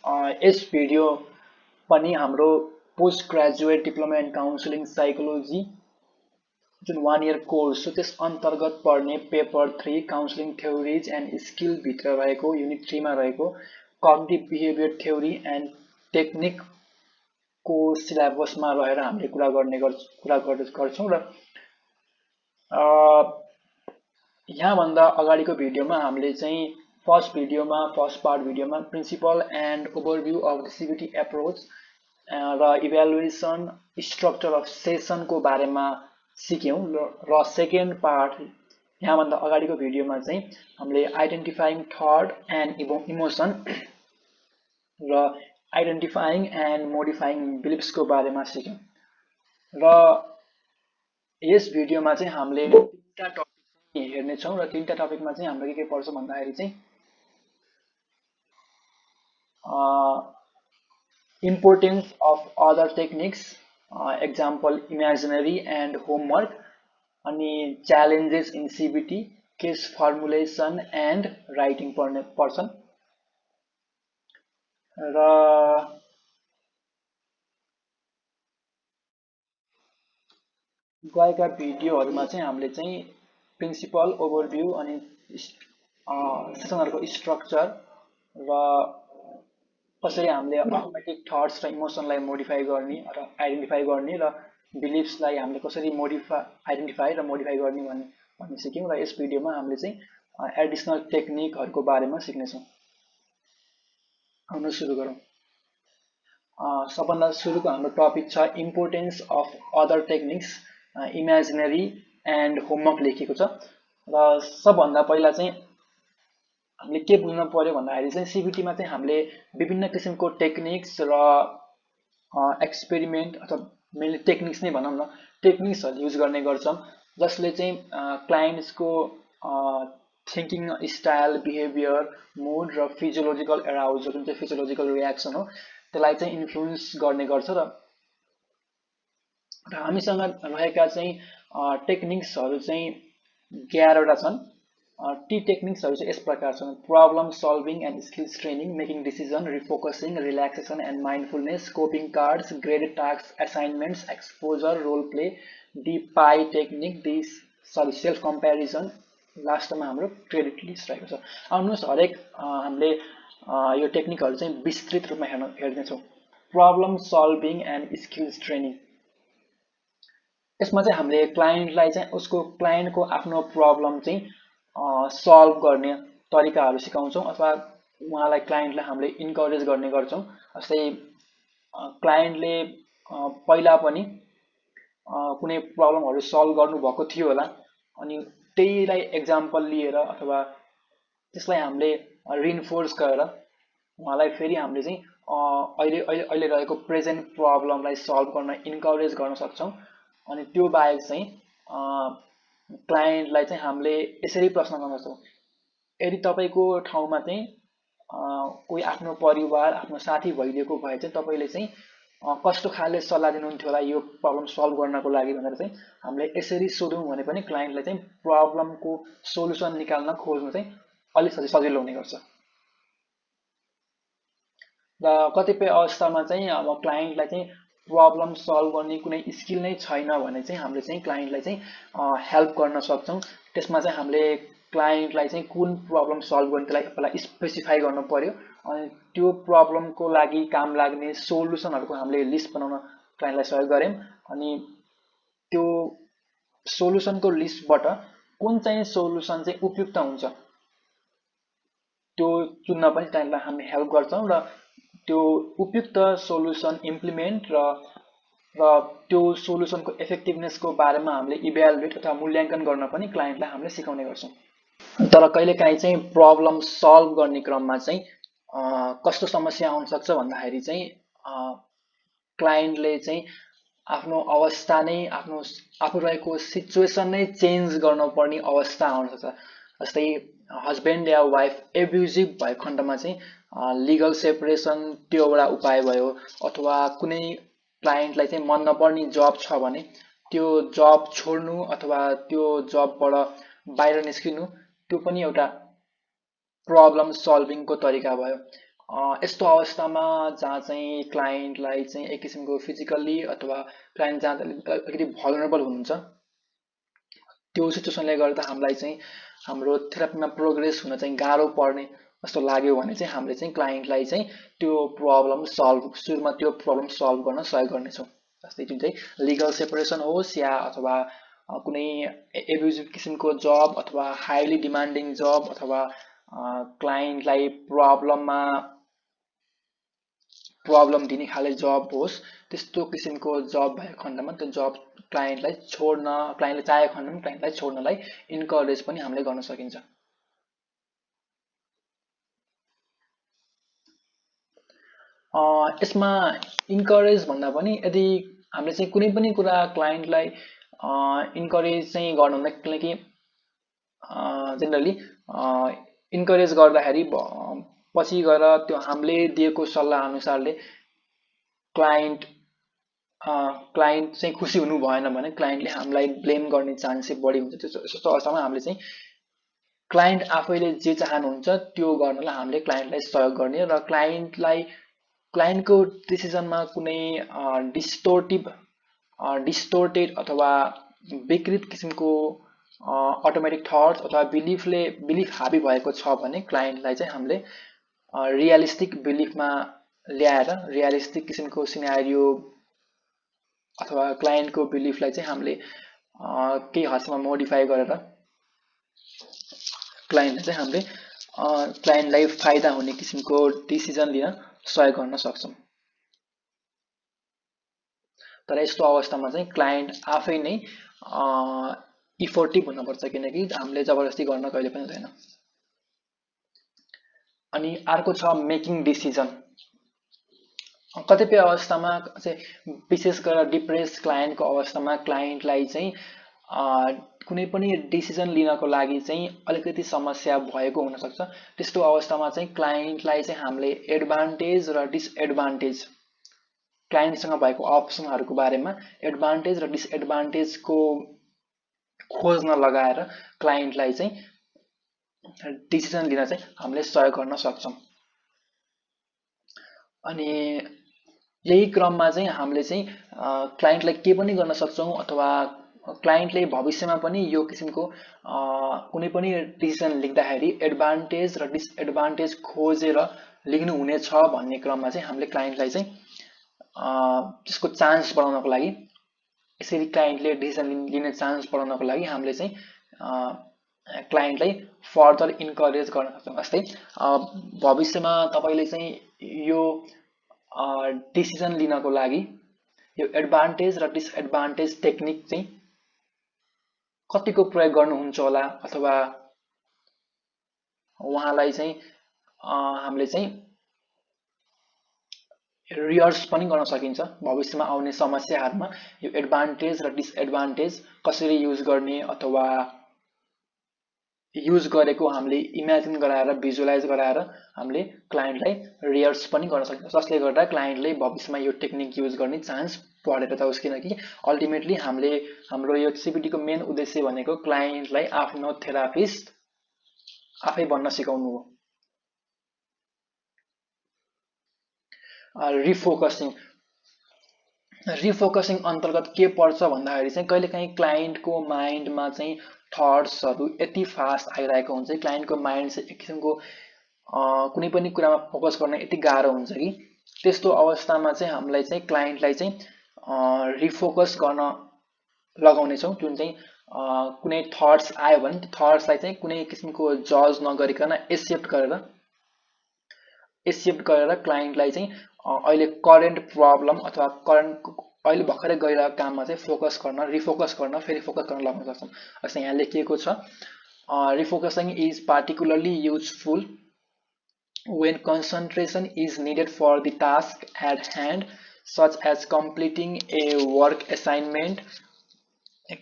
यस video पनि हाम्रो post graduate diploma in counselling psychology जुन 1 इयर कोर्स हो त्यस अन्तर्गत पढ्ने paper 3 counselling theories and skill भित्र रहेको युनिट 3 मा रहेको cognitive behaviour theory and technique को सिलेबसमा रहेर हामीले कुरा गर्छौं र यहाँ भन्दा अगाडिको भिडियोमा हामीले चाहिँ फर्स्ट पार्ट भिडियोमा principle and overview of the CBT approach र इभ्यालुएसन स्ट्रक्चर अफ सेसन को बारेमा सिक्यौं र सेकेन्ड पार्ट यहाँ भन्दा अगाडिको भिडियोमा चाहिँ हामीले आइडेन्टिफाइङ थट एन्ड इमोसन र आइडेन्टिफाइङ एन्ड मोडिफाइङ बिलिफ्स को बारेमा सिक्यौं र यस भिडियोमा चाहिँ हामीले तीनटा टपिक हेर्ने छौं र तीनटा टपिकमा चाहिँ हाम्रो के पर्छ भन्दाखेरि चाहिँ importance of other techniques example imaginary and homework अनि challenges in CBT case formulation and writing पर्छन् र गएका भिडियोहरुमा चाहिँ हामीले चाहिँ प्रिन्सिपल ओभरभ्यू अनि सेसनहरुको स्ट्रक्चर र कसरी हामीले अटोमेटिक थट्स र इमोसनलाई मोडिफाई गर्ने र आइडेन्टिफाई गर्ने र बिलिफ्सलाई हामीले कसरी आइडेन्टिफाई र मोडिफाई गर्ने भन्ने सिक्यौं र यस भिडियोमा हामीले चाहिँ एडिसनल टेक्निकहरुको बारेमा सिक्ने छौं। आउनु सुरु गरौं। सबभन्दा सुरुको हाम्रो टपिक छ importance of other techniques imaginary and homework लेखिएको छ र सबभन्दा पहिला चाहिँ हामीले के बुझ्नु पर्यो भन्दाखेरि चाहिँ सीबीटी मा चाहिँ हामीले विभिन्न किसिमको टेक्निक्स र एक्सपेरिमेन्ट अथवा मेनली टेक्निक्स नै भनौं न टेक्निक्सहरु युज गर्ने गर्छौं जसले चाहिँ क्लाइन्ट्सको थिंकिङ स्टाइल बिहेभियर मुड र फिजियोलोजिकल एराउजल जुन चाहिँ फिजियोलोजिकल रियाक्सन हो त्यसलाई चाहिँ इन्फ्लुएन्स गर्ने गर्छ र हामीसँग रहेका चाहिँ टेक्निक्सहरु चाहिँ 11 वटा छन्। ती टेक्निक्सहरु चाहिँ यस प्रकार छन् problem solving and skills training making decision refocusing relaxation and mindfulness scoping cards graded task assignments exposure role play D pie technique self comparison लास्टमा हाम्रो क्रेडिट लिस्ट रहेको छ। आउनुहोस् हरेक हामीले यो टेक्निकहरु चाहिँ विस्तृत रूपमा हेर्ने छौं। Problem solving and skills training यसमा चाहिँ हामीले क्लाइन्टलाई चाहिँ उसको क्लाइन्टको आफ्नो प्रब्लम चाहिँ सल्भ गर्ने तरिकाहरु सिकाउँछौं अथवा उहाँलाई क्लाइन्टलाई हामीले इन्करेज गर्ने गर्छौं। जस्तै क्लाइन्टले पहिला पनि कुनै प्रब्लमहरु सल्भ गर्नु भएको थियो होला अनि त्यहीलाई एक्जाम्पल लिएर अथवा त्यसलाई हामीले रिइन्फोर्स गरेर उहाँलाई फेरि हामीले चाहिँ अहिले रहेको प्रेजेन्ट प्रब्लमलाई सल्भ गर्न इन्करेज गर्न सक्छौं। अनि त्यो बाहेक चाहिँ क्लाइन्टलाई चाहिँ हामीले यसरी प्रश्न गर्न सक्छौं यदि तपाईको ठाउँमा चाहिँ कोही आफ्नो परिवार आफ्नो साथी भइदिएको भए चाहिँ तपाईले चाहिँ कस्तो खाले सल्लाह दिनुहुन्थ्यो होला यो प्रब्लम सल्भ गर्नको लागि भनेर चाहिँ हामीले यसरी सोधौं भने पनि क्लाइन्टलाई चाहिँ प्रब्लमको सोलुसन निकाल्न खोज्नु चाहिँ अलि सजिलो हुने गर्छ। र कतिपय अवस्थामा चाहिँ अब क्लाइन्टलाई चाहिँ प्रब्लम सल्भ गर्ने कुनै स्किल नै छैन भने चाहिँ हामीले चाहिँ क्लाइन्टलाई चाहिँ हेल्प गर्न सक्छौं। त्यसमा चाहिँ हामीले क्लाइन्टलाई चाहिँ कुन प्रब्लम सल्भ गर्ने त्यसलाई पहिला स्पेसिफाई गर्नु पर्यो अनि त्यो प्रब्लमको लागि काम लाग्ने सोलुसनहरुको हामीले लिस्ट बनाउन क्लाइन्टलाई सहयोग गर्यौं अनि त्यो सोलुसनको लिस्टबाट कुन चाहिँ सोलुसन चाहिँ उपयुक्त हुन्छ त्यो चुन्न पनि क्लाइन्टलाई हामी हेल्प गर्छौं र त्यो उपयुक्त सोलुसन इम्प्लिमेन्ट र त्यो सोलुसनको इफेक्टिभनेस को बारेमा हामीले इभ्यालुएट अथवा मूल्याङ्कन गर्न पनि क्लाइन्टलाई हामीले सिकाउने गर्छौं। तर कहिलेकाहीँ चाहिँ प्रब्लम सल्भ गर्ने क्रममा चाहिँ कस्तो समस्या आउन सक्छ भन्दाखेरि चाहिँ क्लाइन्टले चाहिँ आफ्नो अवस्था नै आफू रहेको सिचुएसन नै चेन्ज गर्न पर्ने अवस्था आउन सक्छ। जस्तै हस्बेन्ड या वाइफ एब्युजिभ भएको खण्डमा चाहिँ लिगल सेपरेसन त्यो एउटा उपाय भयो अथवा कुनै क्लाइन्टलाई चाहिँ मन नपर्ने जब छ भने त्यो जब छोड्नु अथवा त्यो जबबाट बाहिर निस्किनु त्यो पनि एउटा प्रब्लम सल्भिङ को तरिका भयो। यस्तो अवस्थामा जहाँ चाहिँ क्लाइन्टलाई चाहिँ एक किसिमको फिजिकल्ली अथवा क्लाइन्ट जहाँ अलिकति भलनरेबल हुनुहुन्छ, त्यो सिचुएसनले गर्दा हामीलाई चाहिँ हाम्रो थेरापीमा प्रोग्रेस हुन चाहिँ गाह्रो पर्ने जस्तो लाग्यो भने चाहिँ हामीले चाहिँ क्लाइन्टलाई चाहिँ त्यो प्रब्लम सल्भ सुरुमा त्यो प्रब्लम सल्भ गर्न सहयोग गर्नेछौँ। जस्तै जुन चाहिँ लिगल सेपरेसन होस् या अथवा कुनै एब्युजिभ किसिमको जब अथवा हाइली डिमान्डिङ जब अथवा क्लाइन्टलाई प्रब्लम दिने खाले जब होस्, त्यस्तो किसिमको जब भएको खण्डमा त्यो जब क्लाइन्टले चाहेको खण्डमा क्लाइन्टलाई छोड्नलाई इन्करेज पनि हामीले गर्न सकिन्छ। यसमा इन्करेज भन्दा पनि यदि हामीले चाहिँ कुनै पनि कुरा क्लाइन्टलाई इन्करेज चाहिँ गर्नुहुँदा, किनकि जेनरली इन्करेज गर्दाखेरि पछि गएर त्यो हामीले दिएको सल्लाह अनुसारले क्लाइन्ट चाहिँ खुसी हुनु भएन भने क्लाइन्टले हामीलाई ब्लेम गर्ने चान्स चाहिँ बढी हुन्छ। त्यस्तो अवस्थामा हामीले चाहिँ क्लाइन्ट आफैले जे चाहनुहुन्छ त्यो गर्नलाई हामीले क्लाइन्टलाई सहयोग गर्ने र क्लाइन्टको डिसिजनमा कुनै डिस्टोर्टेड अथवा विकृत किसिमको अटोमेटिक थट्स अथवा बिलिफ हाबी भएको छ भने क्लाइन्टलाई चाहिँ हामीले रियलिस्टिक बिलिफमा ल्याएर रियलिस्टिक किसिमको सिनारियो अथवा क्लाइन्टको बिलिफलाई चाहिँ हामीले केही हदसम्म मोडिफाई गरेर क्लाइन्टलाई फाइदा हुने किसिमको डिसिजन लिन सहयोग गर्न सक्छौँ। तर यस्तो अवस्थामा चाहिँ क्लाइन्ट आफै नै इफोर्टिभ हुनुपर्छ, किनकि हामीले जबरजस्ती गर्न कहिले पनि हुँदैन। अनि अर्को छ मेकिङ डिसिजन। कतिपय अवस्थामा चाहिँ विशेष गरेर डिप्रेस क्लाइन्टको अवस्थामा क्लाइन्टलाई चाहिँ कुनै पनि डिसिजन लिनको लागि चाहिँ अलिकति समस्या भएको हुनसक्छ। त्यस्तो अवस्थामा चाहिँ क्लाइन्टलाई चाहिँ हामीले एडभान्टेज र डिसएडभान्टेज क्लाइन्टसँग भएको अप्सनहरूको बारेमा एडभान्टेज र डिसएडभान्टेजको खोज्न लगाएर क्लाइन्टलाई चाहिँ डिसिजन लिन चाहिँ हामीले सहयोग गर्न सक्छौँ। अनि यही क्रममा चाहिँ हामीले चाहिँ क्लाइन्टलाई के पनि गर्न सक्छौँ अथवा क्लाइन्टले भविष्यमा पनि यो किसिमको कुनै पनि डिसिजन लेख्दाखेरि एडभान्टेज र डिसएडभान्टेज खोजेर लेख्नु हुनेछ भन्ने क्रममा चाहिँ हामीले क्लाइन्टलाई चाहिँ त्यसको चान्स बढाउनको लागि, यसरी क्लाइन्टले डिसिजन लिने चान्स बढाउनको लागि हामीले चाहिँ क्लाइन्टलाई फर्दर इन्करेज गर्न सक्छौँ। जस्तै भविष्यमा तपाईँले चाहिँ यो डिसिजन लिनको लागि यो एडभान्टेज र डिसएडभान्टेज टेक्निक चाहिँ कतिको प्रयोग गर्नुहुन्छ होला, अथवा उहाँलाई चाहिँ हामीले चाहिँ रिहर्स पनि गर्न सकिन्छ भविष्यमा आउने समस्याहरूमा यो एडभान्टेज र डिसएडभान्टेज कसरी युज गर्ने अथवा युज गरेको हामीले इमेजिन गराएर भिजुअलाइज गराएर हामीले क्लाइन्टलाई रिहर्स पनि गर्न सकिन्छ, जसले गर्दा क्लाइन्टले भविष्यमा यो टेक्निक युज गर्ने चान्स बढेर जाओस्। किनकि अल्टिमेटली हाम्रो यो सिबिटीको मेन उद्देश्य भनेको क्लाइन्टलाई आफ्नो थेरापिस्ट आफै बन्न सिकाउनु हो। रिफोकसिङ अन्तर्गत के पर्छ भन्दाखेरि चाहिँ कहिलेकाहीँ क्लाइन्टको माइन्डमा चाहिँ थट्सहरू यति फास्ट आइरहेको हुन्छ, क्लाइन्टको माइन्ड चाहिँ एक किसिमको कुनै पनि कुरामा फोकस गर्न यति गाह्रो हुन्छ कि त्यस्तो अवस्थामा चाहिँ हामीलाई चाहिँ क्लाइन्टलाई चाहिँ रिफोकस गर्न लगाउनेछौँ। जुन चाहिँ कुनै थट्स आयो भने त्यो थट्सलाई चाहिँ कुनै किसिमको जज नगरिकन एक्सेप्ट गरेर क्लाइन्टलाई चाहिँ अहिले करेन्ट प्रब्लम अथवा अहिले भर्खरै गइरहेको काममा चाहिँ रिफोकस गर्न फेरि फोकस गर्न लगाउन सक्छौँ। जस्तै यहाँ लेखिएको छ, refocusing is particularly useful when concentration is needed for the task at hand, such as completing a work assignment,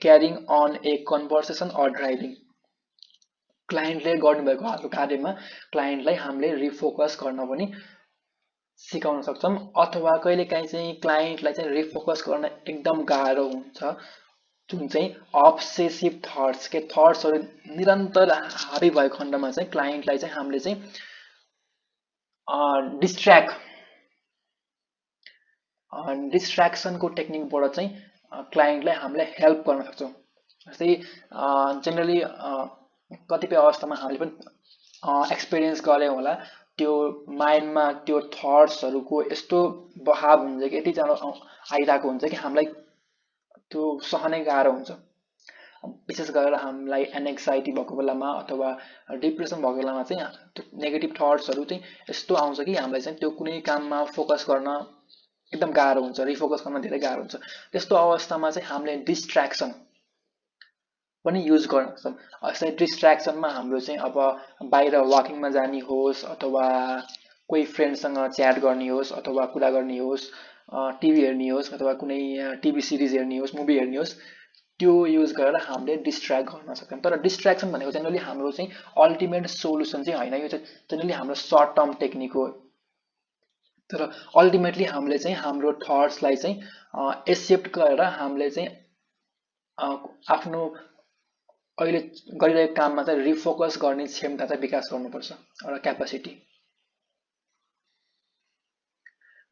carrying on a conversation or driving. क्लाइन्टले गर्नुभएको कार्यमा क्लाइन्टलाई हामीले रिफोकस गर्न पनि सिकाउन सक्छौँ। अथवा कहिलेकाहीँ चाहिँ क्लाइन्टलाई चाहिँ रिफोकस गर्न एकदम गाह्रो हुन्छ, जुन चाहिँ अब्सेसिभ थट्सहरू निरन्तर हाबी भएको खण्डमा चाहिँ क्लाइन्टलाई चाहिँ हामीले चाहिँ डिस्ट्र्याक्सनको टेक्निकबाट चाहिँ क्लाइन्टलाई हामीले हेल्प गर्न सक्छौँ। जस्तै जेनरली कतिपय अवस्थामा हामीले पनि एक्सपिरियन्स गऱ्यौँ होला, त्यो माइन्डमा त्यो थट्सहरूको यस्तो बहाव हुन्छ कि यति आइरहेको हुन्छ कि हामीलाई त्यो सहनै गाह्रो हुन्छ। विशेष गरेर हामीलाई एनेक्साइटी भएको बेलामा अथवा डिप्रेसन भएको बेलामा चाहिँ त्यो नेगेटिभ थट्सहरू चाहिँ यस्तो आउँछ कि हामीलाई चाहिँ त्यो कुनै काममा फोकस गर्न एकदम गाह्रो हुन्छ, रिफोकस गर्न धेरै गाह्रो हुन्छ। त्यस्तो अवस्थामा चाहिँ हामीले डिस्ट्र्याक्सन पनि युज गर्न सक्छौँ। जस्तै डिस्ट्र्याक्सनमा हाम्रो चाहिँ अब बाहिर वाकिङमा जाने होस् अथवा कोही फ्रेन्डसँग च्याट गर्ने होस् अथवा कुरा गर्ने होस्, टिभी हेर्ने होस् अथवा कुनै टिभी सिरिज हेर्ने होस्, मुभी हेर्ने होस्, त्यो युज गरेर हामीले डिस्ट्र्याक्ट गर्न सक्छौँ। तर डिस्ट्र्याक्सन भनेको जेनरली हाम्रो चाहिँ अल्टिमेट सोल्युसन चाहिँ होइन, यो चाहिँ जेनरली हाम्रो सर्ट टर्म टेक्निक हो। तर अल्टिमेटली हामीले चाहिँ हाम्रो थट्सलाई चाहिँ एक्सेप्ट गरेर हामीले चाहिँ आफ्नो अहिले गरिरहेको काममा चाहिँ रिफोकस गर्ने क्षमता चाहिँ विकास गर्नुपर्छ, एउटा capacity.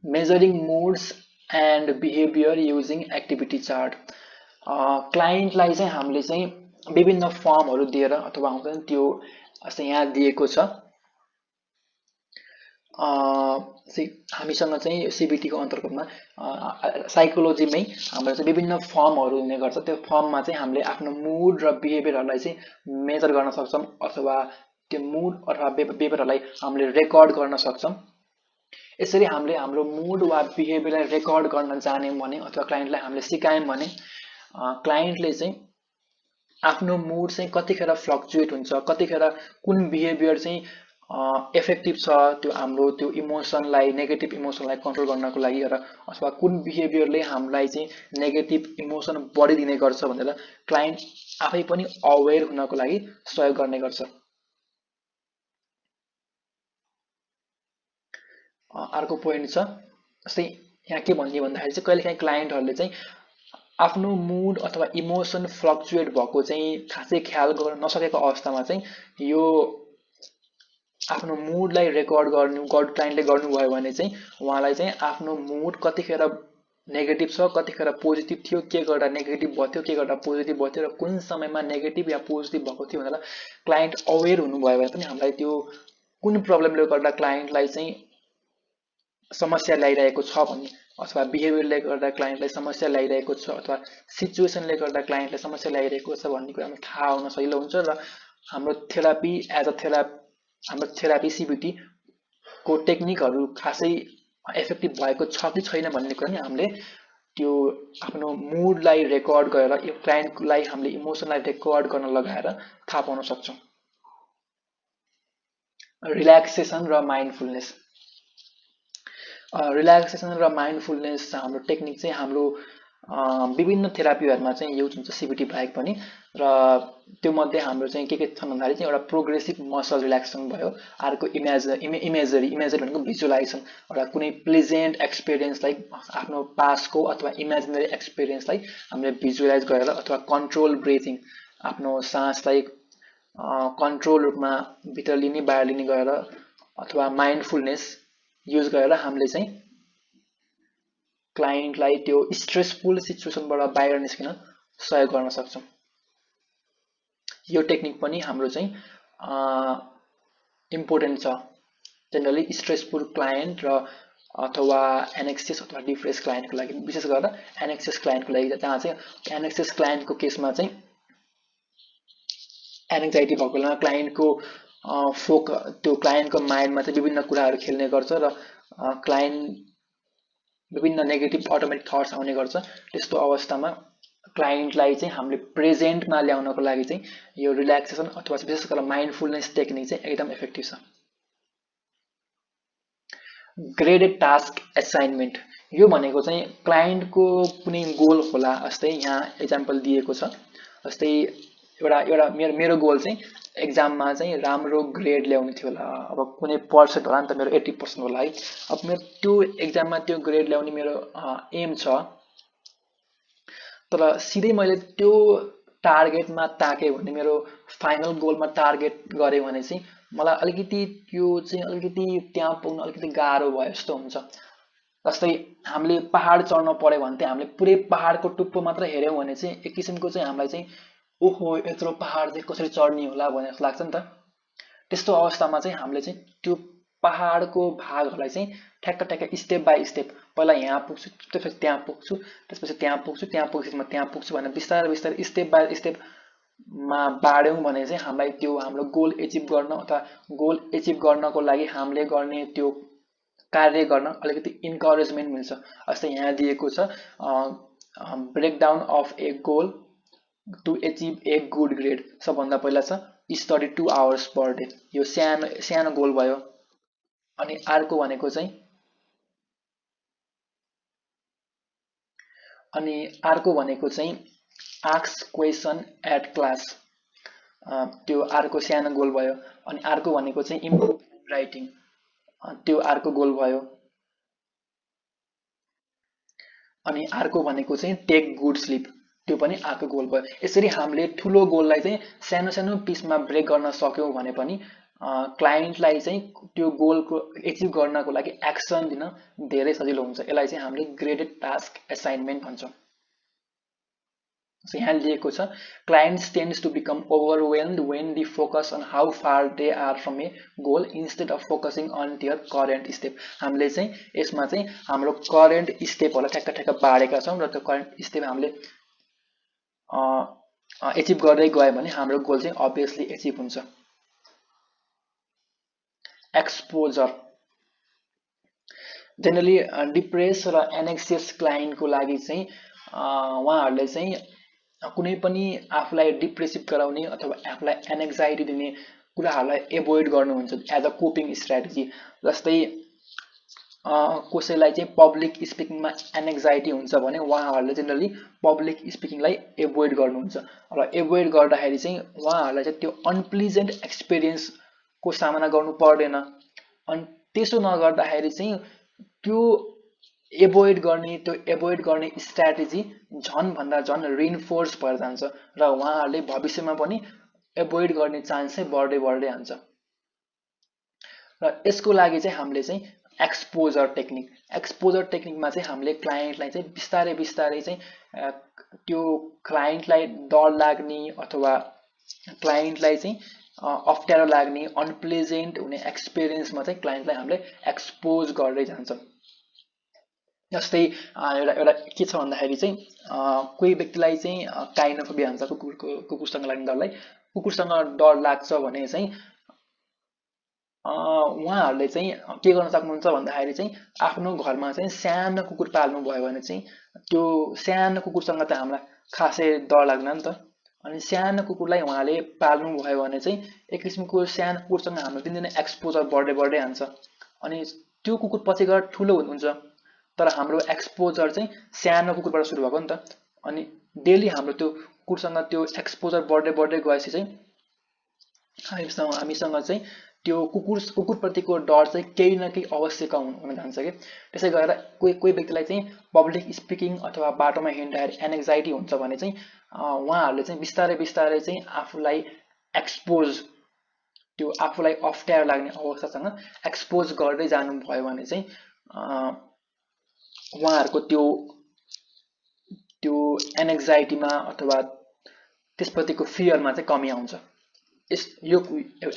Measuring moods and behaviour using activity chart. क्लाइन्टलाई चाहिँ हामीले चाहिँ विभिन्न फर्महरू दिएर अथवा हुन्छ नि त्यो जस्तै यहाँ दिएको छ, हामीसँग चाहिँ सिबिटीको अन्तर्गतमा साइकोलोजीमै हाम्रो चाहिँ विभिन्न फर्महरू हुने गर्छ। त्यो फर्ममा चाहिँ हामीले आफ्नो मुड र बिहेभियरहरूलाई चाहिँ मेजर गर्न सक्छौँ अथवा त्यो मुड अथवा बिहेभियरहरूलाई हामीले रेकर्ड गर्न सक्छौँ। यसरी हामीले हाम्रो मुड वा बिहेभियरलाई रेकर्ड गर्न जान्यौँ भने अथवा क्लाइन्टलाई हामीले सिकायौँ भने क्लाइन्टले चाहिँ आफ्नो मुड चाहिँ कतिखेर फ्लक्चुएट हुन्छ, कतिखेर कुन बिहेभियर चाहिँ इफेक्टिभ छ त्यो हाम्रो त्यो इमोसनलाई, नेगेटिभ इमोसनलाई कन्ट्रोल गर्नको लागि, र अथवा कुन बिहेभियरले हामीलाई चाहिँ नेगेटिभ इमोसन बढिदिने गर्छ भनेर क्लाइन्ट आफै पनि अवेर हुनको लागि सहयोग गर्ने गर्छ। अर्को पोइन्ट छ, जस्तै यहाँ के भन्ने भन्दाखेरि चाहिँ कहिलेकाहीँ क्लाइन्टहरूले चाहिँ आफ्नो मुड अथवा इमोसन फ्लक्चुएट भएको चाहिँ खासै ख्याल गर्न नसकेको अवस्थामा चाहिँ यो आफ्नो मुडलाई रेकर्ड क्लाइन्टले गर्नुभयो भने चाहिँ उहाँलाई चाहिँ आफ्नो मुड कतिखेर नेगेटिभ छ, कतिखेर पोजिटिभ थियो, के गर्दा नेगेटिभ भएको थियो, के गर्दा पोजिटिभ भएको थियो, र कुन समयमा नेगेटिभ या पोजिटिभ भएको थियो भनेर क्लाइन्ट अवेर हुनुभयो भने पनि हामीलाई त्यो कुन प्रब्लमले गर्दा क्लाइन्टलाई चाहिँ समस्या ल्याइरहेको छ भन्ने अथवा बिहेभियरले गर्दा क्लाइन्टलाई समस्या ल्याइरहेको छ अथवा सिचुएसनले गर्दा क्लाइन्टलाई समस्या ल्याइरहेको छ भन्ने कुरामा थाहा हुन सजिलो हुन्छ। र हाम्रो थेरापी हाम्रो थेरापी सिबिटीको टेक्निकहरू खासै इफेक्टिभ भएको छ कि छैन भन्ने कुरा नि हामीले त्यो आफ्नो मुडलाई रेकर्ड गरेर यो क्लाइन्टलाई हामीले इमोसनलाई रेकर्ड गर्न लगाएर थाहा पाउन सक्छौँ। रिल्याक्सेसन र माइन्डफुलनेस। रिल्याक्सेसन र माइन्डफुलनेस हाम्रो टेक्निक चाहिँ हाम्रो विभिन्न थेरापीहरूमा चाहिँ युज हुन्छ, सिबिटी बाहेक पनि। र त्यो मध्ये हाम्रो चाहिँ के छन् भन्दाखेरि चाहिँ एउटा प्रोग्रेसिभ मसल रिल्याक्सेसन भयो, अर्को इमेजरी भनेको भिजुअलाइजेसन, एउटा कुनै प्लेजेन्ट एक्सपिरियन्सलाई आफ्नो पास्टको अथवा इमेजिनरी एक्सपिरियन्सलाई हामीले भिजुअलाइज गरेर, अथवा कन्ट्रोल ब्रिथिङ, आफ्नो सासलाई कन्ट्रोल रूपमा भित्र लिने बाहिर लिने गरेर, अथवा माइन्डफुलनेस युज गरेर हामीले चाहिँ क्लाइन्टलाई त्यो स्ट्रेसफुल सिचुएसनबाट बाहिर निस्किन सहयोग गर्न सक्छौँ। यो टेक्निक पनि हाम्रो चाहिँ इम्पोर्टेन्ट छ जेनरली स्ट्रेसफुल क्लाइन्ट र अथवा एनेक्सियस अथवा डिप्रेस क्लाइन्टको लागि, विशेष गरेर एनेक्सियस क्लाइन्टको लागि, जहाँ चाहिँ एनेक्सियस क्लाइन्टको केसमा चाहिँ एनेक्जाइटी भएको बेलामा क्लाइन्टको त्यो क्लाइन्टको माइन्डमा चाहिँ विभिन्न कुराहरू खेल्ने गर्छ र क्लाइन्ट विभिन्न नेगेटिभ अटोमेटिक थट्स आउने गर्छ। त्यस्तो अवस्थामा क्लाइन्टलाई चाहिँ हामीले प्रेजेन्टमा ल्याउनको लागि चाहिँ यो रिल्याक्सेसन अथवा विशेष गरेर माइन्डफुलनेस टेक्निक चाहिँ एकदम इफेक्टिभ छ। ग्रेडेड टास्क एसाइनमेन्ट, यो भनेको चाहिँ क्लाइन्टको कुनै गोल होला। जस्तै यहाँ एक्जाम्पल दिएको छ, जस्तै एउटा मेरो गोल चाहिँ एक्जाममा चाहिँ राम्रो ग्रेड ल्याउने थियो होला। अब कुनै पर्सेन्ट होला नि त, मेरो 80% होला है। अब मेरो त्यो एक्जाममा त्यो ग्रेड ल्याउने मेरो एम छ, तर सिधै मैले त्यो टार्गेटमा ताके भने मेरो फाइनल गोलमा टार्गेट गरे भने चाहिँ मलाई अलिकति त्यो चाहिँ अलिकति त्यहाँ पुग्न अलिकति गाह्रो भयो जस्तो हुन्छ। जस्तै हामीले पहाड चढ्न पर्यो भने चाहिँ हामीले पुरै पहाडको टुप्पो मात्र हेर्यौं भने चाहिँ एक किसिमको चाहिँ हामीलाई चाहिँ ओहो यत्रो पहाड चाहिँ कसरी चढ्ने होला भन्ने जस्तो लाग्छ नि त। त्यस्तो अवस्थामा चाहिँ हामीले चाहिँ त्यो पहाडको भागहरूलाई चाहिँ ठ्याक्क स्टेप बाई स्टेप पहिला यहाँ पुग्छु, त्यसपछि त्यहाँ पुग्छु, त्यसपछि त्यहाँ पुग्छु, त्यहाँ पुगेपछि म त्यहाँ पुग्छु भनेर बिस्तारै बिस्तारै स्टेप बाई स्टेप मा बाड्यौं भने चाहिँ हामीलाई त्यो हाम्रो गोल एचिभ गर्न अथवा गोल एचिभ गर्नको लागि हामीले गर्ने त्यो कार्य गर्न अलिकति इन्करेजमेन्ट मिल्छ। जस्तै यहाँ दिएको छ breakdown of a goal to achieve a good grade. सबभन्दा पहिला छ स्टडी 2 आवर्स पर डे, यो सानो सानो गोल भयो। अनि अर्को भनेको चाहिँ आस्क क्वेसन एट क्लास, त्यो अर्को सानो गोल भयो। अनि अर्को भनेको चाहिँ इम्प्रुभ राइटिङ, त्यो अर्को गोल भयो। अनि अर्को भनेको चाहिँ टेक गुड स्लिप, त्यो पनि अर्को गोल भयो। यसरी हामीले ठुलो गोललाई चाहिँ सानो सानो पिसमा ब्रेक गर्न सक्यौं भने पनि क्लाइन्टलाई चाहिँ त्यो गोलको एचिभ गर्नको लागि एक्सन दिन धेरै सजिलो हुन्छ। यसलाई चाहिँ हामीले ग्रेडेड टास्क असाइनमेन्ट भन्छौं। So यहाँ लिएको छ clients tends to become overwhelmed when they focus on how far they are from a goal instead of focusing on their current step। हामीले चाहिँ यसमा चाहिँ हाम्रो current stepहरुलाई ठ्याक्क बाडेका छौं र त्यो current step हामीले एचिभ गर्दै गयो भने हाम्रो गोल चाहिँ obviously एचिभ हुन्छ। एक्सपोजर जनरली डिप्रेस र एनेक्सियस क्लाइन्टको लागि चाहिँ उहाँहरूले चाहिँ कुनै पनि आफूलाई डिप्रेसिभ गराउने अथवा आफूलाई एनेक्जाइटी दिने कुराहरूलाई एभोइड गर्नुहुन्छ एज अ कोपिङ स्ट्र्याटेजी। जस्तै कसैलाई चाहिँ पब्लिक स्पिकिङमा एनेक्जाइटी हुन्छ भने उहाँहरूले जनरली पब्लिक स्पिकिङलाई एभोइड गर्नुहुन्छ र एभोइड गर्दाखेरि चाहिँ उहाँहरूलाई चाहिँ त्यो अनप्लिजेन्ट एक्सपिरियन्सको सामना गर्नु पर्दैन। अनि त्यसो नगर्दाखेरि चाहिँ त्यो एभोइड गर्ने स्ट्र्याटेजी झन भन्दा झन रिइन्फोर्स भएर जान्छ र उहाँहरूले भविष्यमा पनि एभोइड गर्ने चान्स चाहिँ बढ्दै जान्छ। र यसको लागि चाहिँ हामीले चाहिँ एक्सपोजर टेक्निकमा चाहिँ हामीले क्लाइन्टलाई चाहिँ बिस्तारै चाहिँ त्यो क्लाइन्टलाई डर लाग्ने अथवा क्लाइन्टलाई चाहिँ अप्ठ्यारो लाग्ने अनप्लेजेन्ट हुने एक्सपिरियन्समा चाहिँ क्लाइन्टलाई हामीले एक्सपोज गर्दै जान्छौँ। जस्तै एउटा के छ भन्दाखेरि चाहिँ कोही व्यक्तिलाई चाहिँ काइनोफोबिया हुन्छ, कुकुरसँग लाग्ने डरलाई, कुकुरसँग डर लाग्छ भने चाहिँ उहाँहरूले चाहिँ के गर्न सक्नुहुन्छ भन्दाखेरि चाहिँ आफ्नो घरमा चाहिँ सानो कुकुर पाल्नु भयो भने चाहिँ त्यो सानो कुकुरसँग त हामीलाई खासै डर लाग्दैन नि त। अनि सानो कुकुरलाई उहाँले पाल्नु भयो भने चाहिँ एक किसिमको सानो कुकुरसँग हाम्रो दिनदिनै एक्सपोजर बढ्दै जान्छ। अनि त्यो कुकुर पछि गएर ठुलो हुन्छ, तर हाम्रो एक्सपोजर चाहिँ सानो कुकुरबाट सुरु भएको नि त। अनि डेली हाम्रो त्यो कुकुरसँग त्यो एक्सपोजर बढ्दै गएपछि चाहिँ हामीसँग चाहिँ त्यो कुकुरप्रतिको डर चाहिँ केही न केही अवश्य कम हुन जान्छ के। त्यसै गरेर कोही व्यक्तिलाई चाहिँ पब्लिक स्पिकिङ अथवा बाटोमा हिँड्दाखेरि एनेक्जाइटी हुन्छ भने चाहिँ उहाँहरूले चाहिँ बिस्तारै चाहिँ आफूलाई अप्ठ्यारो लाग्ने अवस्थासँग एक्सपोज गर्दै जानु भयो भने चाहिँ उहाँहरूको त्यो एनेक्जाइटीमा अथवा त्यसप्रतिको फियरमा चाहिँ कमी आउँछ। यो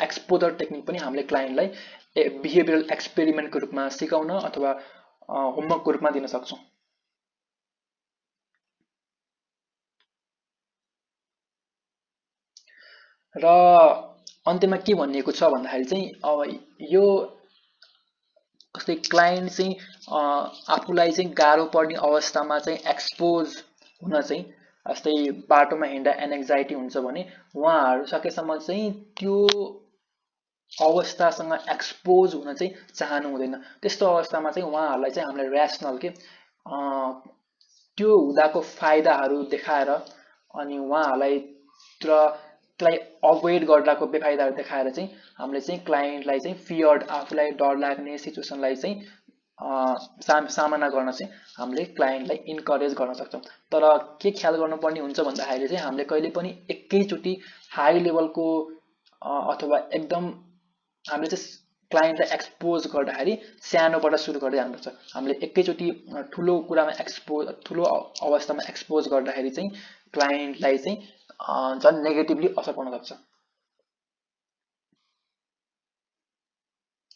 एक्सपोजर टेक्निक पनि हामीले क्लाइन्टलाई बिहेभियरल एक्सपेरिमेन्टको रूपमा सिकाउन अथवा होमवर्कको रूपमा दिन सक्छौँ। र अन्त्यमा के भनिएको छ भन्दाखेरि चाहिँ अब यो कस्तै क्लाइन्ट चाहिँ आफूलाई चाहिँ गाह्रो पर्ने अवस्थामा चाहिँ एक्सपोज हुन चाहिँ जस्तै बाटोमा हिँड्दा एनेक्जाइटी हुन्छ भने उहाँहरू सकेसम्म चाहिँ त्यो अवस्थासँग एक्सपोज हुन चाहिँ चाहनु हुँदैन। त्यस्तो अवस्थामा चाहिँ उहाँहरूलाई चाहिँ हामीले र्यासनल त्यो हुँदाको फाइदाहरू देखाएर अनि उहाँहरूलाई त्यसलाई अभोइड गर्दाको बेफाइदाहरू देखाएर चाहिँ हामीले चाहिँ क्लाइन्टलाई चाहिँ फियर्ड आफूलाई डर लाग्ने सिचुएसनलाई चाहिँ सामना गर्न चाहिँ हामीले क्लाइन्टलाई इन्करेज गर्न सक्छौँ। तर के ख्याल गर्नुपर्ने हुन्छ भन्दाखेरि चाहिँ हामीले कहिले पनि एकैचोटि हाई लेभलको अथवा एकदम हामीले चाहिँ क्लाइन्टलाई एक्सपोज गर्दाखेरि सानोबाट सुरु गर्दै जानुपर्छ। हामीले एकैचोटि ठुलो कुरामा ठुलो अवस्थामा एक्सपोज गर्दाखेरि चाहिँ क्लाइन्टलाई चाहिँ झन् नेगेटिभली असर पर्न सक्छ।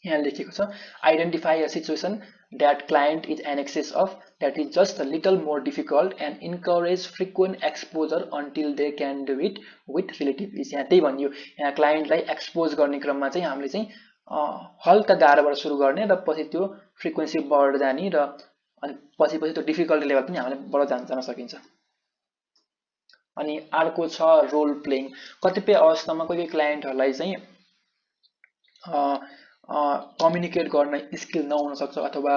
यहाँ लेखेको छ, identify a situation that client is an access of that is just a little more difficult and encourage frequent exposure until they can do it with relative ease. यहाँ त्यही भनियो, यहाँ क्लाइन्टलाई एक्सपोज गर्ने क्रममा चाहिँ हामीले चाहिँ हल्का गाह्रोबाट सुरु गर्ने र पछि त्यो फ्रिक्वेन्सी बढ्दै जाने र अनि पछि त्यो डिफिकल्टी लेभल पनि हामीले बढ्दै जान सकिन्छ। अनि अर्को छ रोल प्लेइङ। कतिपय अवस्थामा कोही क्लाइन्टहरूलाई चाहिँ कम्युनिकेट गर्न स्किल नहुन सक्छ अथवा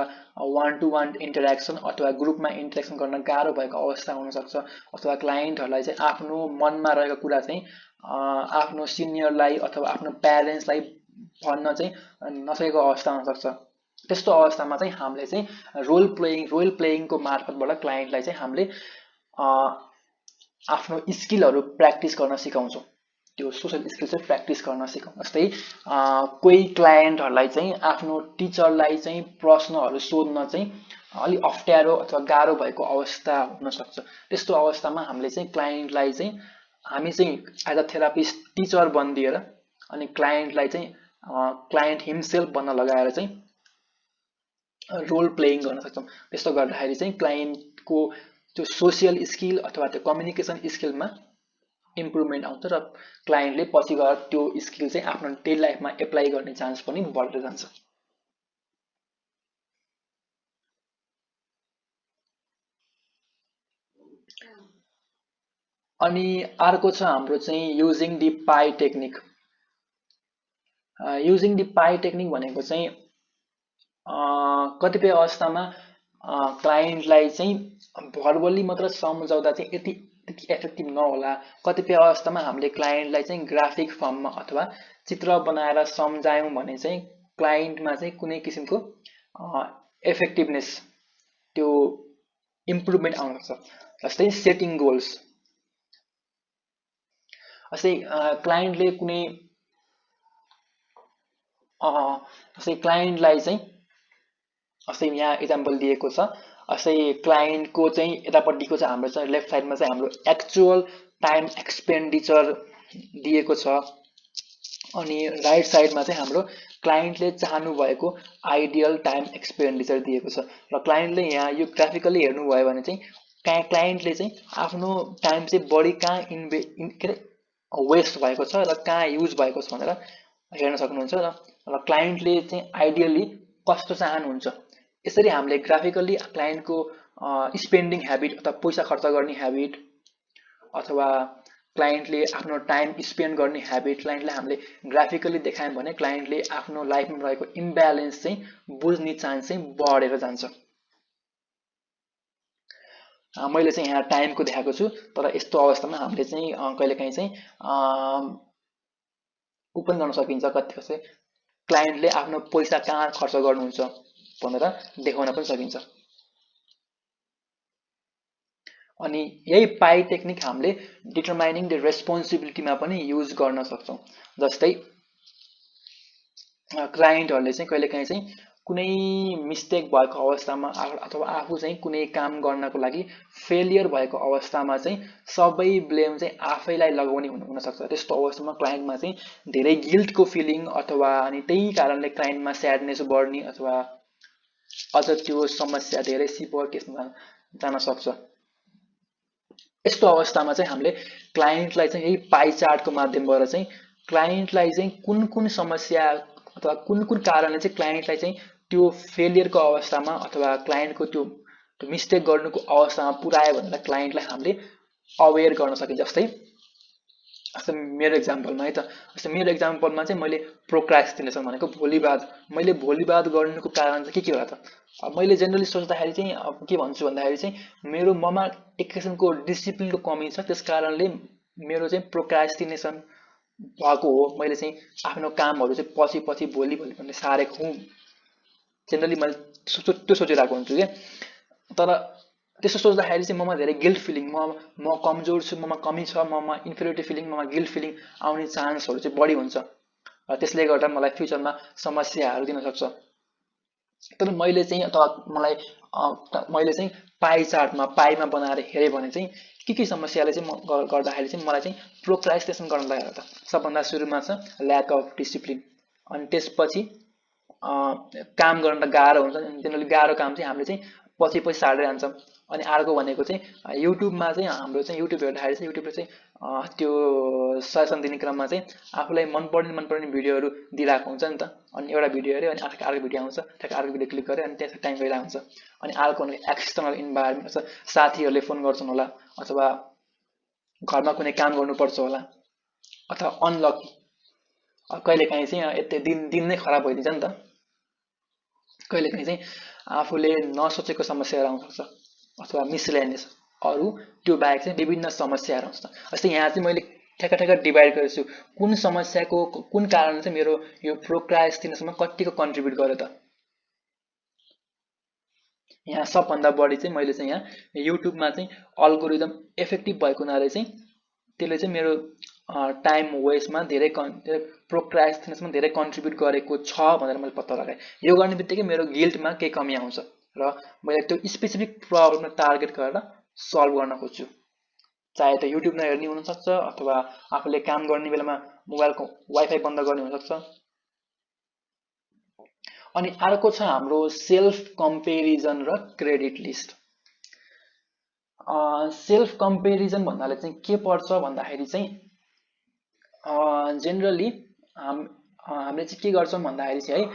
वान टु वान इन्टरेक्सन अथवा ग्रुपमा इन्टरेक्सन गर्न गाह्रो भएको अवस्था हुन सक्छ, अथवा क्लाइन्टहरूलाई चाहिँ आफ्नो मनमा रहेको कुरा चाहिँ आफ्नो सिनियरलाई अथवा आफ्नो प्यारेन्ट्सलाई भन्न चाहिँ नसकेको अवस्था हुन सक्छ। त्यस्तो अवस्थामा चाहिँ हामीले चाहिँ रोल प्लेइङको मार्फतबाट क्लाइन्टलाई चाहिँ हामीले आफ्नो स्किलहरू प्र्याक्टिस गर्न सिकाउँछौँ। त्यो सोसल स्किल चाहिँ प्र्याक्टिस गर्न सिकाउँ। जस्तै कोही क्लाइन्टहरूलाई चाहिँ आफ्नो टिचरलाई चाहिँ प्रश्नहरू सोध्न चाहिँ अलि अप्ठ्यारो अथवा गाह्रो भएको अवस्था हुन सक्छ। त्यस्तो अवस्थामा हामीले चाहिँ क्लाइन्टलाई चाहिँ हामी चाहिँ एज अ थेरापिस्ट टिचर बनिदिएर अनि क्लाइन्टलाई चाहिँ क्लाइन्ट हिमसेल्फ बन्न लगाएर चाहिँ रोल प्लेइङ गर्न सक्छौँ। त्यस्तो गर्दाखेरि चाहिँ क्लाइन्टको त्यो सोसियल स्किल अथवा त्यो कम्युनिकेसन स्किलमा इम्प्रुभमेन्ट आउँछ र क्लाइन्टले पछि गएर त्यो स्किल चाहिँ आफ्नो डेली लाइफमा एप्लाई गर्ने चान्स पनि बढ्दै जान्छ। अनि अर्को छ हाम्रो चाहिँ using the pie technique. Using the pie technique भनेको चाहिँ कतिपय अवस्थामा क्लाइन्टलाई चाहिँ भर्बली मात्र सम्झाउँदा चाहिँ यति इफेक्टिभ नहोला। कतिपय अवस्थामा हामीले क्लाइन्टलाई चाहिँ ग्राफिक फर्ममा अथवा चित्र बनाएर सम्झायौँ भने चाहिँ क्लाइन्टमा चाहिँ कुनै किसिमको इफेक्टिभनेस त्यो इम्प्रुभमेन्ट आउन सक्छ। जस्तै सेटिङ गोल्स। जस्तै क्लाइन्टले कुनै क्लाइन्टलाई चाहिँ जस्तै यहाँ इक्जाम्पल दिएको छ। जस्तै क्लाइन्टको चाहिँ यतापट्टिको चाहिँ हाम्रो चाहिँ लेफ्ट साइडमा चाहिँ हाम्रो एक्चुअल टाइम एक्सपेन्डिचर दिएको छ अनि राइट साइडमा चाहिँ हाम्रो क्लाइन्टले चाहनु भएको आइडियल टाइम एक्सपेन्डिचर दिएको छ। र क्लाइन्टले यहाँ यो ग्राफिकली हेर्नुभयो भने चाहिँ क्लाइन्टले चाहिँ आफ्नो टाइम चाहिँ बढी कहाँ वेस्ट भएको छ र कहाँ युज भएको छ भनेर हेर्न सक्नुहुन्छ। र क्लाइन्टले चाहिँ आइडियली कस्तो चाहनुहुन्छ, यसरी हामीले ग्राफिकली क्लाइन्टको स्पेन्डिङ ह्याबिट अथवा पैसा खर्च गर्ने ह्याबिट अथवा क्लाइन्टले आफ्नो टाइम स्पेन्ड गर्ने ह्याबिट क्लाइन्टलाई हामीले ग्राफिकली देखायौँ भने क्लाइन्टले आफ्नो लाइफमा रहेको इम्ब्यालेन्स चाहिँ बुझ्ने चान्स चाहिँ बढेर जान्छ। मैले चाहिँ यहाँ टाइमको देखाएको छु, तर यस्तो अवस्थामा हामीले चाहिँ कहिलेकाहीँ चाहिँ ओपन गर्न सकिन्छ। कति चाहिँ क्लाइन्टले आफ्नो पैसा कहाँ खर्च गर्नुहुन्छ भनेर देखाउन पनि सकिन्छ। अनि यही पाई टेक्निक हामीले डिटरमाइनिङ द रेस्पोन्सिबिलिटीमा पनि युज गर्न सक्छौँ। जस्तै क्लाइन्टहरूले चाहिँ कहिलेकाहीँ चाहिँ कुनै मिस्टेक भएको अवस्थामा अथवा आफू चाहिँ कुनै काम गर्नको लागि फेलियर भएको अवस्थामा चाहिँ सबै ब्लेम चाहिँ आफैलाई लगाउने हुन सक्छ। त्यस्तो अवस्थामा क्लाइन्टमा चाहिँ धेरै गिल्टको फिलिङ अथवा अनि त्यही कारणले क्लाइन्टमा स्याडनेस बढ्ने अथवा अझ त्यो समस्या धेरै सिभियर केसमा जान सक्छ। यस्तो अवस्थामा चाहिँ हामीले क्लाइन्टलाई चाहिँ यही पाई चार्टको माध्यमबाट चाहिँ क्लाइन्टलाई चाहिँ कुन कुन समस्या अथवा कुन कुन कारणले चाहिँ क्लाइन्टलाई चाहिँ त्यो फेलियरको अवस्थामा अथवा क्लाइन्टको त्यो मिस्टेक गर्नुको अवस्थामा पुर्यायो भनेर क्लाइन्टलाई हामीले अवेर गर्न सकिन्छ। जस्तै मेरो एक्जाम्पलमा है त, जस्तै मेरो एक्जाम्पलमा चाहिँ मैले प्रोक्रास्टिनेसन भनेको मैले भोलिबाद गर्नुको कारण चाहिँ के होला त? अब मैले जेनरली सोच्दाखेरि चाहिँ अब के भन्छु भन्दाखेरि चाहिँ मेरो ममा एक किसिमको डिसिप्लिनको कमी छ, त्यस कारणले मेरो चाहिँ प्रोक्रास्टिनेसन भएको हो। मैले चाहिँ आफ्नो कामहरू चाहिँ पछि भोलि भन्ने सारेको हुँ। जेनरली मैले त्यो सोचिरहेको हुन्छु के। तर त्यसो सोच्दाखेरि चाहिँ ममा धेरै गिल्ट फिलिङ, म कमजोर छु, ममा कमी छ, ममा इन्फेरियोरिटी फिलिङ, ममा गिल्ट फिलिङ आउने चान्सहरू चाहिँ बढी हुन्छ र त्यसले गर्दा मलाई फ्युचरमा समस्याहरू दिन सक्छ। तर मैले चाहिँ अथवा मैले चाहिँ पाई चार्टमा पाईमा बनाएर हेरेँ भने चाहिँ के समस्याले चाहिँ म गर्दाखेरि चाहिँ मलाई चाहिँ प्रोक्रास्टिनेसन गर्न लाग्यो त। सबभन्दा सुरुमा छ ल्याक अफ डिसिप्लिन, अनि त्यसपछि काम गर्न त गाह्रो हुन्छ, जेनरली गाह्रो काम चाहिँ हामीले चाहिँ पछि सार्दै जान्छौँ। अनि अर्को भनेको चाहिँ युट्युबमा चाहिँ हाम्रो चाहिँ युट्युब हेर्दाखेरि चाहिँ युट्युबले चाहिँ त्यो सजेसन दिने क्रममा चाहिँ आफूलाई मनपर्ने भिडियोहरू दिइरहेको हुन्छ नि त। अनि एउटा भिडियो हेऱ्यो अनि अर्को भिडियो आउँछ, ठ्याक्क अर्को भिडियो क्लिक गऱ्यो अनि त्यहाँ टाइम गइरहेको हुन्छ। अनि अर्को भनेको एक्सटर्नल इन्भाइरोमेन्ट छ, साथीहरूले फोन गर्छन् होला, अथवा घरमा कुनै काम गर्नुपर्छ होला, अथवा अनलकी कहिलेकाहीँ चाहिँ यति दिन नै खराब भइदिन्छ नि त। कहिलेकाहीँ चाहिँ आफूले नसोचेको समस्याहरू आउन सक्छ, अथवा मिसलेनियस अरू त्यो बाहेक चाहिँ विभिन्न समस्याहरू आउँछ। जस्तै यहाँ चाहिँ मैले ठ्याक्क डिभाइड गरेको छु कुन समस्याको कुन कारण चाहिँ मेरो यो प्रोक्रास्टिनेसनमा कतिको कन्ट्रिब्युट गर्यो त। यहाँ सबभन्दा बढी चाहिँ मैले चाहिँ यहाँ युट्युबमा चाहिँ अल्गोरिदम इफेक्टिभ भएको हुनाले चाहिँ त्यसले चाहिँ मेरो टाइम वेस्टमा धेरै प्रोक्रास्टिनेसनमा धेरै कन्ट्रिब्युट गरेको छ भनेर मैले पत्ता लगाएँ। यो गर्ने बित्तिकै मेरो गिल्टमा केही कमी आउँछ र मैले त्यो स्पेसिफिक प्रब्लमलाई टार्गेट गरेर सल्भ गर्न खोज्छु। चाहे त्यो युट्युब नहेर्ने हुनसक्छ, अथवा आफूले काम गर्ने बेलामा मोबाइलको वाइफाई बन्द गर्ने हुनसक्छ। अनि अर्को छ हाम्रो सेल्फ कम्पेरिजन र क्रेडिट लिस्ट। सेल्फ कम्पेरिजन भन्नाले चाहिँ के पर्छ भन्दाखेरि चाहिँ जेनरली हामीले चाहिँ के गर्छौँ भन्दाखेरि चाहिँ है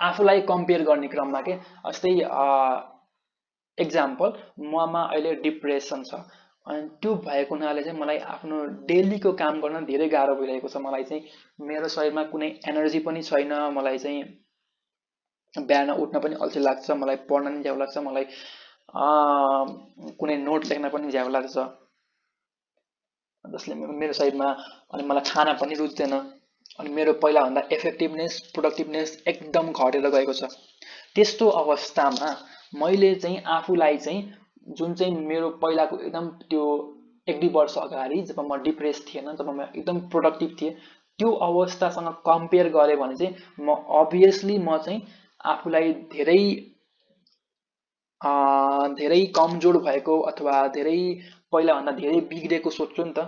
आफूलाई कम्पेयर गर्ने क्रममा के, जस्तै एक्जाम्पल ममा अहिले डिप्रेसन छ, अनि त्यो भएको हुनाले चाहिँ मलाई आफ्नो डेलीको काम गर्न धेरै गाह्रो भइरहेको छ। मलाई चाहिँ मेरो शरीरमा कुनै एनर्जी पनि छैन, मलाई चाहिँ बिहान उठ्न पनि अल्छी लाग्छ, मलाई पढ्न पनि झ्याउ लाग्छ, मलाई कुनै नोट लेख्न पनि झ्याउ लाग्छ, जसले मेरो शरीरमा, अनि मलाई खाना पनि रुच्दैन, अनि मेरो पहिलाभन्दा इफेक्टिभनेस प्रोडक्टिभनेस एकदम घटेर गएको छ। त्यस्तो अवस्थामा मैले चाहिँ आफूलाई चाहिँ जुन चाहिँ मेरो पहिलाको एकदम त्यो 1-2 वर्ष अगाडि जब म डिप्रेस थिएन, जब म एकदम प्रोडक्टिभ थिएँ, त्यो अवस्थासँग कम्पेयर गरेँ भने चाहिँ म अभियसली म चाहिँ आफूलाई धेरै कमजोर भएको, अथवा धेरै पहिलाभन्दा धेरै बिग्रेको सोच्छु नि त,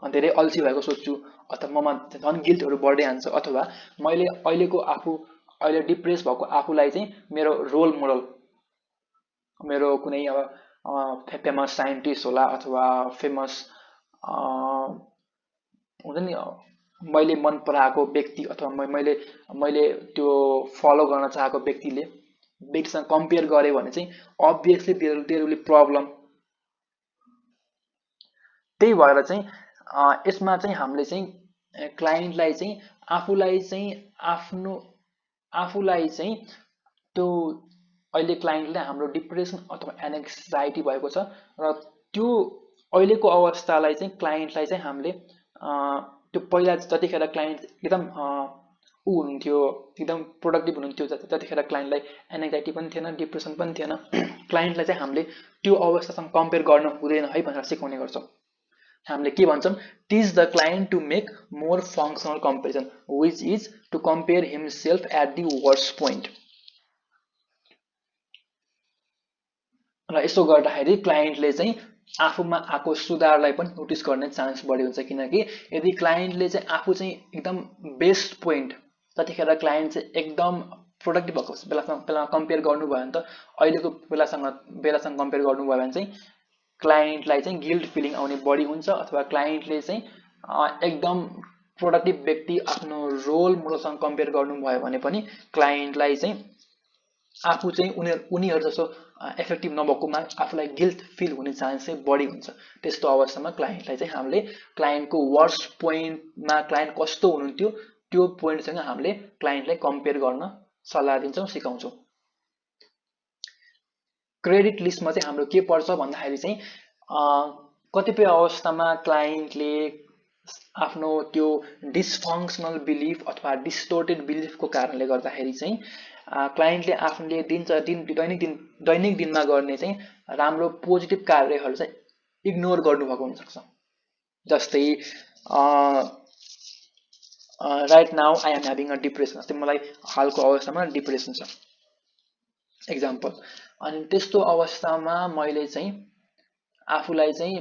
धेरै अल्छी भएको सोच्छु, अथवा ममा झन् गिल्टहरू बढ्दै जान्छ। अथवा मैले अहिले डिप्रेस भएको आफूलाई चाहिँ मेरो रोल मोडल, मेरो कुनै अब फेमस साइन्टिस्ट होला, अथवा फेमस हुन्छ नि मैले मन पराएको व्यक्ति, अथवा मैले त्यो फलो गर्न चाहेको व्यक्तिसँग कम्पेयर गरेँ भने चाहिँ obviously there will be problem. त्यही भएर चाहिँ यसमा चाहिँ हामीले चाहिँ क्लाइन्टलाई चाहिँ आफूलाई चाहिँ त्यो अहिले क्लाइन्टले हाम्रो डिप्रेसन अथवा एनेक्साइटी भएको छ र त्यो अहिलेको अवस्थालाई चाहिँ क्लाइन्टलाई चाहिँ हामीले त्यो पहिला जतिखेर क्लाइन्ट एकदम हुन्थ्यो, एकदम प्रोडक्टिभ हुनुहुन्थ्यो, जतिखेर क्लाइन्टलाई एनेक्साइटी पनि थिएन, डिप्रेसन पनि थिएन, क्लाइन्टलाई चाहिँ हामीले त्यो अवस्थासँग कम्पेयर गर्न हुँदैन है भनेर सिकाउने गर्छौँ। हामीले के भन्छौँ, teach the client to make more functional comparison which is to compare himself at the worst point. र यसो गर्दाखेरि क्लाइन्टले चाहिँ आफूमा आएको सुधारलाई पनि नोटिस गर्ने चान्स बढी हुन्छ। किनकि यदि क्लाइन्टले चाहिँ आफू चाहिँ एकदम बेस्ट पोइन्ट, जतिखेर क्लाइन्ट चाहिँ एकदम प्रोडक्टिभ भएको बेलामा कम्पेयर गर्नुभयो भने त अहिलेको बेलासँग कम्पेयर गर्नुभयो भने चाहिँ क्लाइन्टलाई चाहिँ गिल्ट फिलिङ आउने बढी हुन्छ, अथवा क्लाइन्टले चाहिँ एकदम प्रोडक्टिभ व्यक्ति आफ्नो रोल मोडलसँग कम्पेयर गर्नुभयो भने पनि क्लाइन्टलाई चाहिँ आफू चाहिँ उनीहरू जस्तो इफेक्टिभ नभएकोमा आफूलाई गिल्ट फिल हुने चान्स चाहिँ बढी हुन्छ। त्यस्तो अवस्थामा क्लाइन्टलाई चाहिँ हामीले क्लाइन्टको वर्स्ट पोइन्टमा क्लाइन्ट कस्तो हुनुहुन्थ्यो त्यो पोइन्टसँग हामीले क्लाइन्टलाई कम्पेयर गर्न सल्लाह दिन्छौँ, सिकाउँछौँ। क्रेडिट लिस्टमा चाहिँ हाम्रो के पर्छ भन्दाखेरि चाहिँ कतिपय अवस्थामा क्लाइन्टले आफ्नो त्यो डिसफङ्सनल बिलिफ अथवा डिस्टोर्टेड बिलिफको कारणले गर्दाखेरि चाहिँ क्लाइन्टले आफूले दैनिक दिनमा गर्ने चाहिँ राम्रो पोजिटिभ कार्यहरू चाहिँ इग्नोर गर्नुभएको हुनसक्छ। जस्तै right now I am having a depression, जस्तै मलाई हालको अवस्थामा डिप्रेसन छ एक्जाम्पल। अनि त्यस्तो अवस्थामा मैले चाहिँ आफूलाई चाहिँ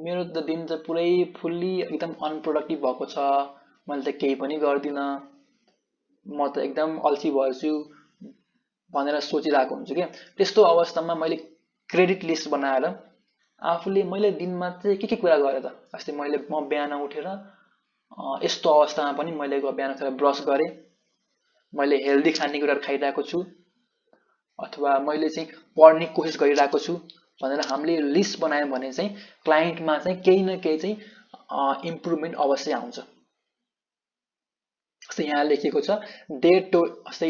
मेरो त दिन त पुरै फुल्ली एकदम अनप्रोडक्टिभ भएको छ, मैले त केही पनि गर्दिनँ, म त एकदम अल्छी भएछु भनेर सोचिरहेको हुन्छु क्या। त्यस्तो अवस्थामा मैले क्रेडिट लिस्ट बनाएर आफूले मैले दिनमा चाहिँ के कुरा गरेँ त, अस्ति म बिहान उठेर यस्तो अवस्थामा पनि मैले बिहान उठेर ब्रस गरेँ, मैले हेल्दी खानेकुराहरू खाइरहेको छु, अथवा मैले चाहिँ पढ्ने कोसिस गरिरहेको छु भनेर हामीले लिस्ट बनायौँ भने चाहिँ क्लाइन्टमा चाहिँ केही न केही चाहिँ इम्प्रुभमेन्ट अवश्य आउँछ। जस्तै यहाँ लेखिएको छ जस्तै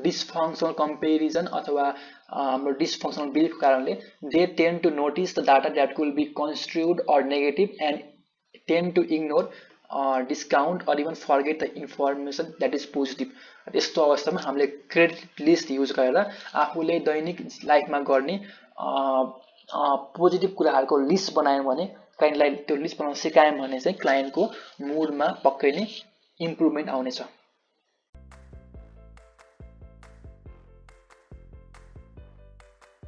डिसफङ्सनल कम्पेरिजन अथवा हाम्रो डिसफङ्सनल बिलिफको कारणले they tend to notice the data that will be construed or negative and tend to ignore discount or even forget the information that is positive. यस्तो अवस्थामा हामीले क्रेडिट लिस्ट युज गरेर आफूले दैनिक लाइफमा गर्ने पोजिटिभ कुराहरूको लिस्ट बनायौँ भने, क्लाइन्टलाई त्यो लिस्ट बनाउन सिकायौँ भने चाहिँ क्लाइन्टको मुडमा पक्कै नै इम्प्रुभमेन्ट आउनेछ।